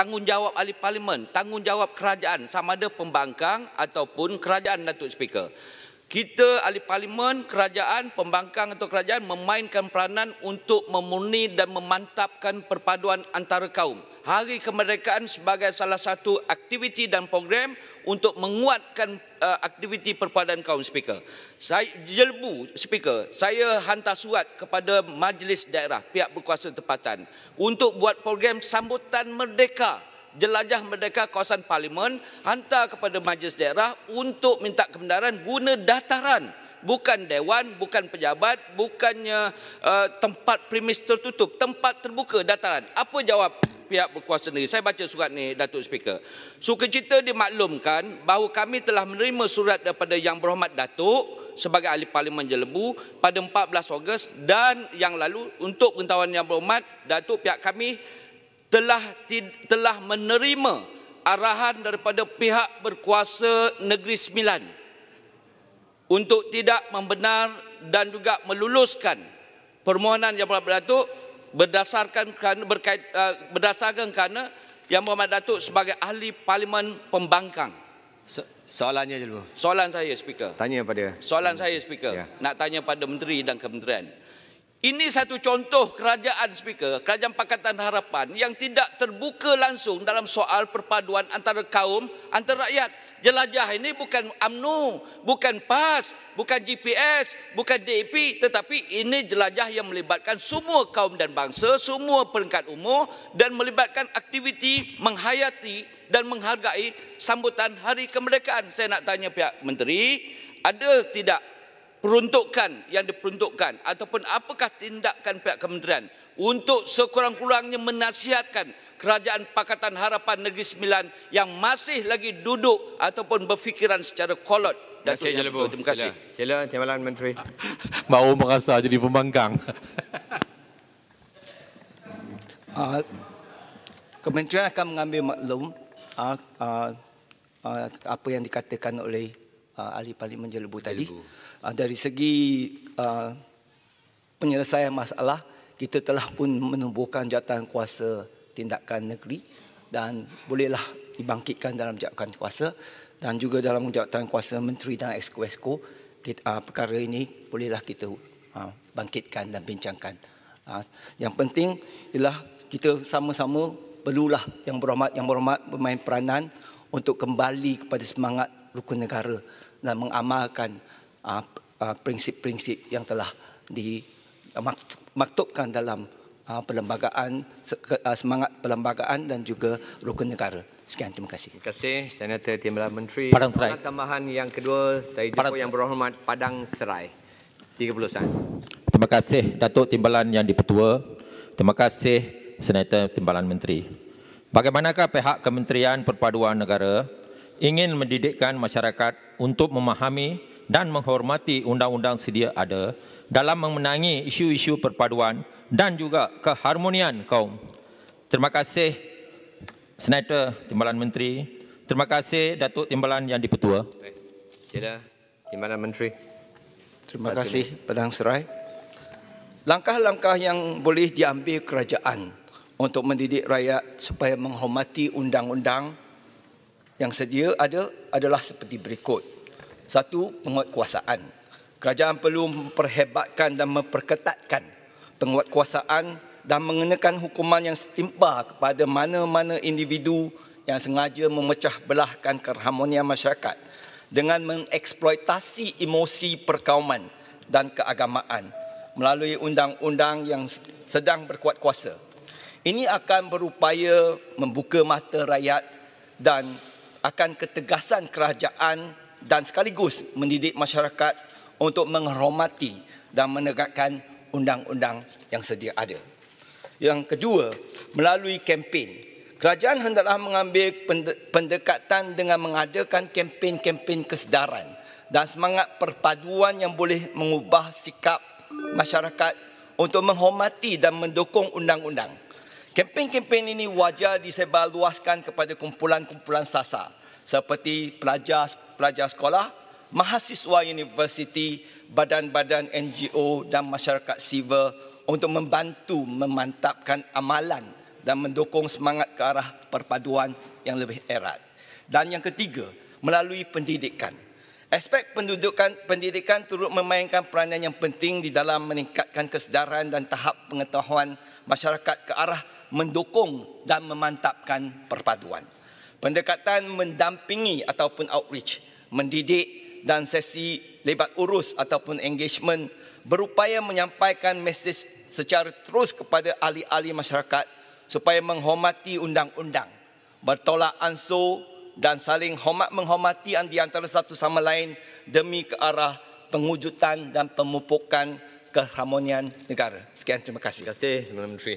tanggungjawab ahli parlimen, tanggungjawab kerajaan, sama ada pembangkang ataupun kerajaan, Datuk Speaker. Kita ahli parlimen, kerajaan, pembangkang atau kerajaan memainkan peranan untuk memurni dan memantapkan perpaduan antara kaum. Hari Kemerdekaan sebagai salah satu aktiviti dan program untuk menguatkan aktiviti perpaduan kaum, Speaker. Saya Jelebu, Speaker, saya hantar surat kepada Majlis Daerah, pihak berkuasa tempatan untuk buat program sambutan merdeka, jelajah merdeka kawasan parlimen, hantar kepada Majlis Daerah untuk minta kebenaran guna dataran, bukan dewan, bukan pejabat, bukannya tempat premis tertutup, tempat terbuka, dataran. Apa jawab pihak berkuasa negeri? Saya baca surat ni, Datuk Speaker. Sukacita dimaklumkan bahawa kami telah menerima surat daripada Yang Berhormat Datuk sebagai ahli parlimen Jelebu pada 14 Ogos dan yang lalu. Untuk pengetahuan Yang Berhormat Datuk, pihak kami telah menerima arahan daripada pihak berkuasa Negeri Sembilan untuk tidak membenar dan juga meluluskan permohonan Yang Berhormat Datuk berdasarkan kerana Yang Berhormat Datuk sebagai ahli parlimen pembangkang. Soalannya je dulu. Soalan saya, Speaker. Tanya pada. Soalan saya, Speaker. Ya. Nak tanya pada menteri dan kementerian. Ini satu contoh kerajaan, Speaker, Kerajaan Pakatan Harapan yang tidak terbuka langsung dalam soal perpaduan antara kaum, antara rakyat. Jelajah ini bukan UMNO, bukan PAS, bukan GPS, bukan DAP, tetapi ini jelajah yang melibatkan semua kaum dan bangsa, semua peringkat umur dan melibatkan aktiviti menghayati dan menghargai sambutan Hari Kemerdekaan. Saya nak tanya pihak menteri, ada tidak peruntukan yang diperuntukkan ataupun apakah tindakan pihak kementerian untuk sekurang-kurangnya menasihatkan Kerajaan Pakatan Harapan Negeri Sembilan yang masih lagi duduk ataupun berfikiran secara kolot. Terima kasih. Sila Timbalan Menteri. Mau merasa jadi pembangkang. Kementerian akan mengambil maklum apa yang dikatakan oleh ahli parlimen Jelebu tadi. Dari segi penyelesaian masalah, kita telah pun menubuhkan jawatan kuasa tindakan negeri dan bolehlah dibangkitkan dalam jawatan kuasa dan juga dalam jawatan kuasa menteri dan exco perkara ini bolehlah kita bangkitkan dan bincangkan. Yang penting ialah kita sama-sama perlulah yang berhormat bermain peranan untuk kembali kepada semangat rukun negara dan mengamalkan prinsip-prinsip yang telah dimaktubkan dalam perlembagaan, semangat perlembagaan dan juga rukun negara. Sekian, terima kasih. Terima kasih, Senator Timbalan Menteri. Padang Serai. Soalan tambahan yang kedua, saya jumpa Yang Berhormat Padang Serai. 30 saat. Terima kasih Datuk Timbalan Yang di-Pertua. Terima kasih Senator Timbalan Menteri. Bagaimanakah pihak Kementerian Perpaduan Negara ingin mendidikkan masyarakat untuk memahami dan menghormati undang-undang sedia ada dalam memenangi isu-isu perpaduan dan juga keharmonian kaum? Terima kasih Senator Timbalan Menteri. Terima kasih Datuk Timbalan Yang di-Pertua. Sila Timbalan Menteri. Terima kasih Padang Serai. Langkah-langkah yang boleh diambil kerajaan untuk mendidik rakyat supaya menghormati undang-undang yang sedia ada adalah seperti berikut. Satu, penguatkuasaan. Kerajaan perlu memperhebatkan dan memperketatkan penguatkuasaan dan mengenakan hukuman yang setimpal kepada mana-mana individu yang sengaja memecah belahkan keharmonian masyarakat dengan mengeksploitasi emosi perkauman dan keagamaan melalui undang-undang yang sedang berkuat kuasa. Ini akan berupaya membuka mata rakyat dan akan ketegasan kerajaan dan sekaligus mendidik masyarakat untuk menghormati dan menegakkan undang-undang yang sedia ada. Yang kedua, melalui kempen. Kerajaan hendaklah mengambil pendekatan dengan mengadakan kempen-kempen kesedaran dan semangat perpaduan yang boleh mengubah sikap masyarakat untuk menghormati dan mendukung undang-undang. Kempen-kempen ini wajar disebarluaskan kepada kumpulan-kumpulan sasar seperti pelajar sekolah, mahasiswa universiti, badan-badan NGO dan masyarakat sivil untuk membantu memantapkan amalan dan mendukung semangat ke arah perpaduan yang lebih erat. Dan yang ketiga, melalui pendidikan. Aspek pendidikan turut memainkan peranan yang penting di dalam meningkatkan kesedaran dan tahap pengetahuan masyarakat ke arah mendukung dan memantapkan perpaduan. Pendekatan mendampingi ataupun outreach, mendidik dan sesi lebat urus ataupun engagement berupaya menyampaikan mesej secara terus kepada ahli-ahli masyarakat supaya menghormati undang-undang, bertolak ansur dan saling menghormati di antara satu sama lain demi ke arah pengujutan dan pemupukan keharmonian negara. Sekian, terima kasih. Terima kasih, Perdana Menteri.